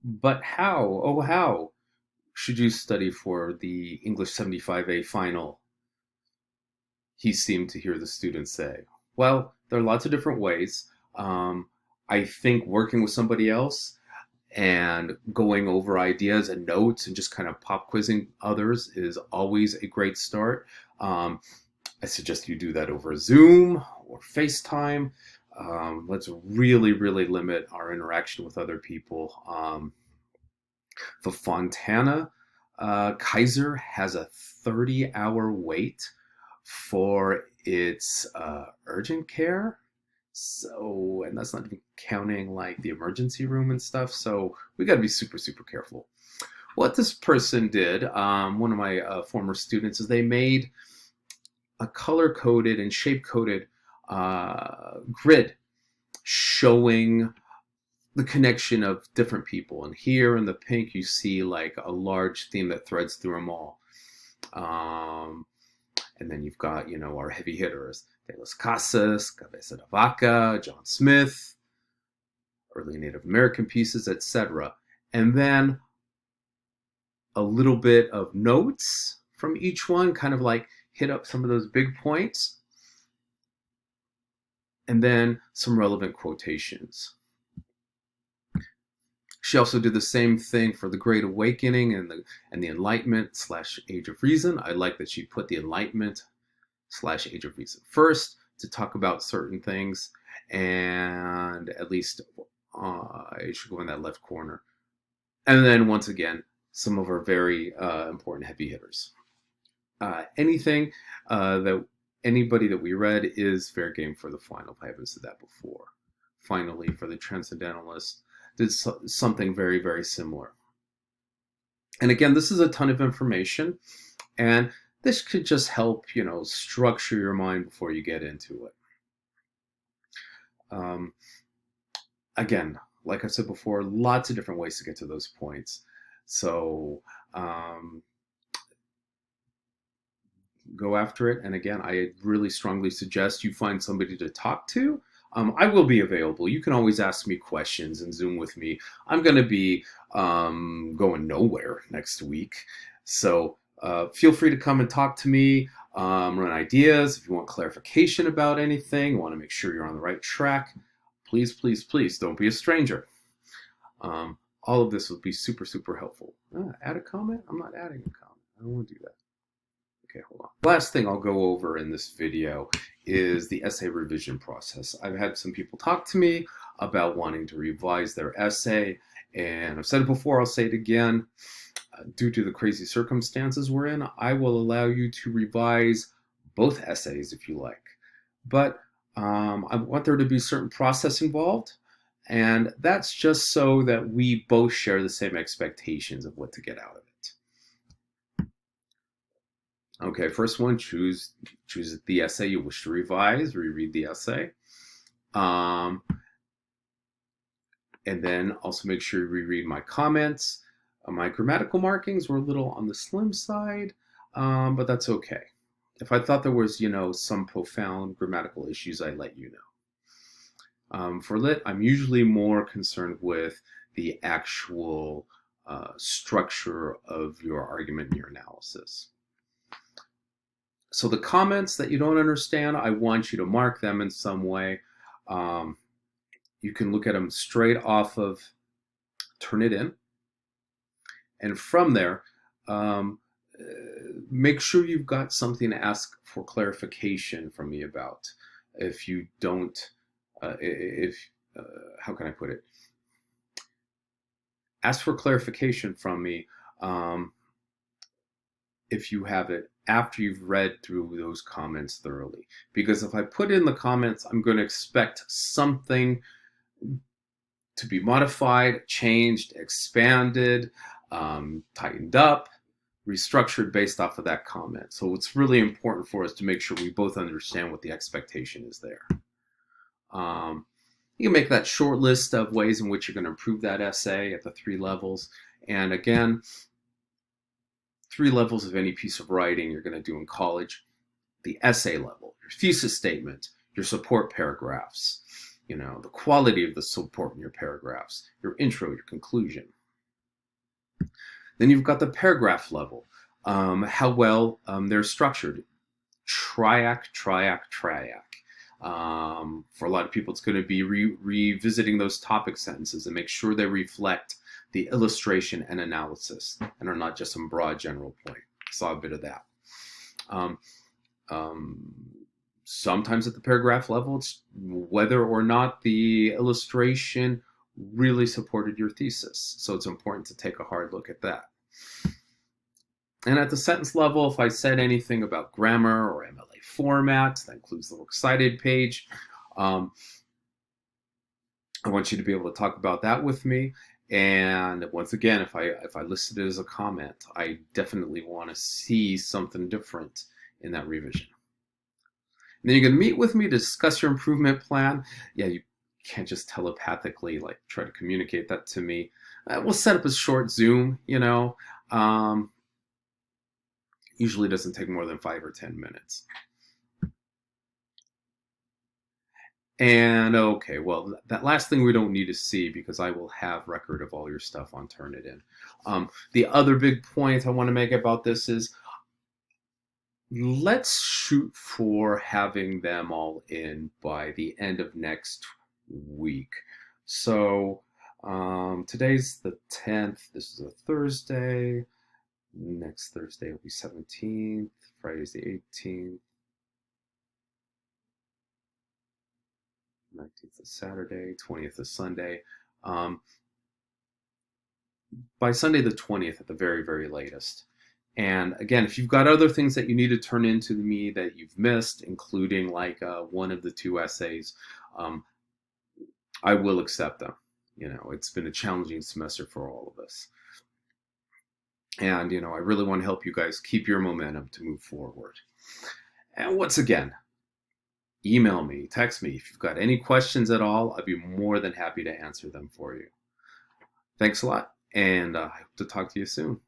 But how, oh, how should you study for the English 75A final? He seemed to hear the students say. Well, there are lots of different ways. Um, I think working with somebody else and going over ideas and notes and just kind of pop quizzing others is always a great start. Um, I suggest you do that over Zoom or FaceTime. Let's really, really limit our interaction with other people. The Fontana Kaiser has a 30-hour wait for its urgent care. So, and that's not even counting like the emergency room and stuff. So we got to be super, super careful. What this person did, one of my former students, is they made a color coded and shape coded grid showing the connection of different people. And here in the pink, you see like a large theme that threads through them all. Um, and then you've got, our heavy hitters, De Las Casas, Cabeza de Vaca, John Smith, early Native American pieces, etc. And then a little bit of notes from each one, kind of like hit up some of those big points, and then some relevant quotations. She also did the same thing for the Great Awakening and the Enlightenment slash Age of Reason. I like that she put the Enlightenment slash Age of Reason first to talk about certain things, and at least it should go in that left corner. And then once again, some of our very important heavy hitters. Anything that anybody that we read is fair game for the final, if I haven't said that before. Finally, for the Transcendentalists, did something very, very similar. And again, this is a ton of information, and this could just help, structure your mind before you get into it. Um, Again, like I said before, lots of different ways to get to those points. So go after it. And again, I really strongly suggest you find somebody to talk to. I will be available. You can always ask me questions and Zoom with me. I'm going to be going nowhere next week. So feel free to come and talk to me, run ideas. If you want clarification about anything, want to make sure you're on the right track, please, please, please don't be a stranger. All of this would be super, super helpful. Add a comment? I'm not adding a comment. I don't want to do that. Okay, hold on. Last thing I'll go over in this video is the essay revision process. I've had some people talk to me about wanting to revise their essay, and I've said it before, I'll say it again. Due to the crazy circumstances we're in, I will allow you to revise both essays if you like. But I want there to be a certain process involved, and that's just so that we both share the same expectations of what to get out of it. Okay, first one, choose the essay you wish to revise, reread the essay. And then also make sure you reread my comments. My grammatical markings were a little on the slim side, but that's okay. If I thought there was, some profound grammatical issues, I'd let you know. For lit, I'm usually more concerned with the actual structure of your argument and your analysis. So the comments that you don't understand, I want you to mark them in some way. You can look at them straight off of Turnitin. And from there, make sure you've got something to ask for clarification from me about. If you don't, how can I put it? Ask for clarification from me if you have it after you've read through those comments thoroughly. Because if I put in the comments, I'm going to expect something to be modified, changed, expanded, tightened up, restructured based off of that comment. So it's really important for us to make sure we both understand what the expectation is there. You can make that short list of ways in which you're going to improve that essay at the 3 levels. And again, 3 levels of any piece of writing you're going to do in college. The essay level, your thesis statement, your support paragraphs, the quality of the support in your paragraphs, your intro, your conclusion. Then you've got the paragraph level, how well they're structured. Triac, triac, triac. For a lot of people, it's going to be revisiting those topic sentences and make sure they reflect the illustration and analysis and are not just some broad general point. Saw a bit of that. Um, um, Sometimes at the paragraph level, it's whether or not the illustration really supported your thesis. So it's important to take a hard look at that. And at the sentence level, if I said anything about grammar or MLA format, that includes the Works Cited page, I want you to be able to talk about that with me. And once again, if I listed it as a comment, I definitely want to see something different in that revision. And then you're going to meet with me to discuss your improvement plan. Yeah, you can't just telepathically like try to communicate that to me. We'll set up a short Zoom, usually doesn't take more than 5 or 10 minutes. And okay, well, that last thing we don't need to see because I will have record of all your stuff on Turnitin. The other big point I want to make about this is let's shoot for having them all in by the end of next week. So today's the 10th. This is a Thursday. Next Thursday will be 17th. Friday's the 18th. 19th is Saturday. 20th is Sunday. By Sunday the 20th at the very, very latest. And again, if you've got other things that you need to turn into me that you've missed, including like one of the 2 essays, I will accept them. It's been a challenging semester for all of us. And, I really want to help you guys keep your momentum to move forward. And once again, email me, text me. If you've got any questions at all, I'd be more than happy to answer them for you. Thanks a lot, and I hope to talk to you soon.